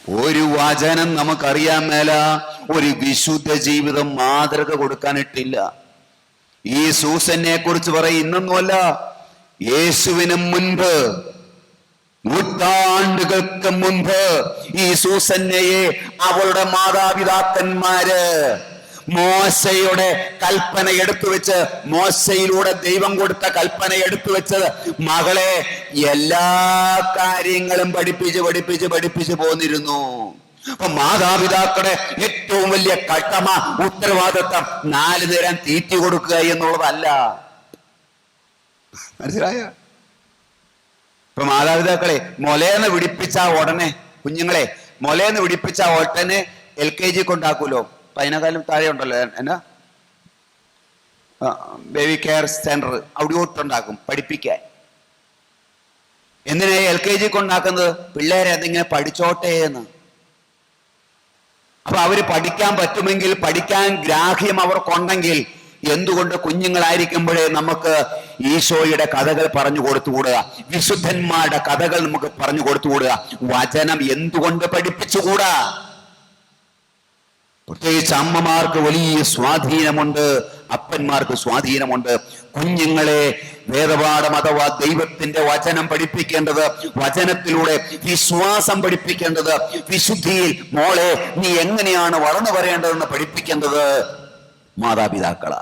ഒരു വചനം നമുക്കറിയാൻ മേല, ഒരു വിശുദ്ധ ജീവിതം മാതൃക കൊടുക്കാനിട്ടില്ല. ഈ സൂസനെ കുറിച്ച് പറയും, ഇന്നൊന്നുമല്ല, യേശുവിന് മുൻപ്, നൂറ്റാണ്ടുകൾക്ക് മുൻപ് ഈ സൂസന്നയെ അവളുടെ മാതാപിതാക്കന്മാര് മോശയുടെ കൽപ്പന എടുത്തു വെച്ച്, മോശയിലൂടെ ദൈവം കൊടുത്ത കൽപ്പന എടുത്തു വെച്ചത്, മകളെ എല്ലാ കാര്യങ്ങളും പഠിപ്പിച്ച് പോന്നിരുന്നു. അപ്പൊ മാതാപിതാക്കളുടെ ഏറ്റവും വലിയ കടമ, ഉത്തരവാദിത്വം 4 നേരം തീറ്റി കൊടുക്കുക എന്നുള്ളതല്ല. മനസ്സിലായ? ഇപ്പൊ മാതാപിതാക്കളെ മൊലേന്ന് പിടിപ്പിച്ച ഉടനെ, കുഞ്ഞുങ്ങളെ മൊലേന്ന് പിടിപ്പിച്ച ഉടനെ LKG കൊണ്ടാക്കൂലോ. 15 താഴെ ഉണ്ടല്ലോ, എന്നാ ബേബി കെയർ സെന്റർ, അവിടെയോട്ടുണ്ടാക്കും പഠിപ്പിക്കാൻ. എന്തിനാ LKG കൊണ്ടാക്കുന്നത്? പിള്ളേരെ എന്തെങ്കിലും പഠിച്ചോട്ടെ എന്ന്. അപ്പൊ അവര് പഠിക്കാൻ പറ്റുമെങ്കിൽ, പഠിക്കാൻ ഗ്രാഹ്യം അവർക്കുണ്ടെങ്കിൽ, എന്തുകൊണ്ട് കുഞ്ഞുങ്ങളായിരിക്കുമ്പോഴേ നമുക്ക് ഈശോയുടെ കഥകൾ പറഞ്ഞു കൊടുത്തുകൂടുക, വിശുദ്ധന്മാരുടെ കഥകൾ നമുക്ക് പറഞ്ഞു കൊടുത്തുകൂടുക? വചനം എന്തുകൊണ്ട് പഠിപ്പിച്ചുകൂടാ? പ്രത്യേകിച്ച് അമ്മമാർക്ക് വലിയ സ്വാധീനമുണ്ട്, അപ്പന്മാർക്ക് സ്വാധീനമുണ്ട്. കുഞ്ഞുങ്ങളെ വേദപാഠം അഥവാ ദൈവത്തിന്റെ വചനം പഠിപ്പിക്കേണ്ടത്, വചനത്തിലൂടെ വിശ്വാസം പഠിപ്പിക്കേണ്ടത്, വിശുദ്ധിയിൽ മോളെ നീ എങ്ങനെയാണ് വളർന്നു വരേണ്ടതെന്ന് പഠിപ്പിക്കേണ്ടത് മാതാപിതാക്കളാ.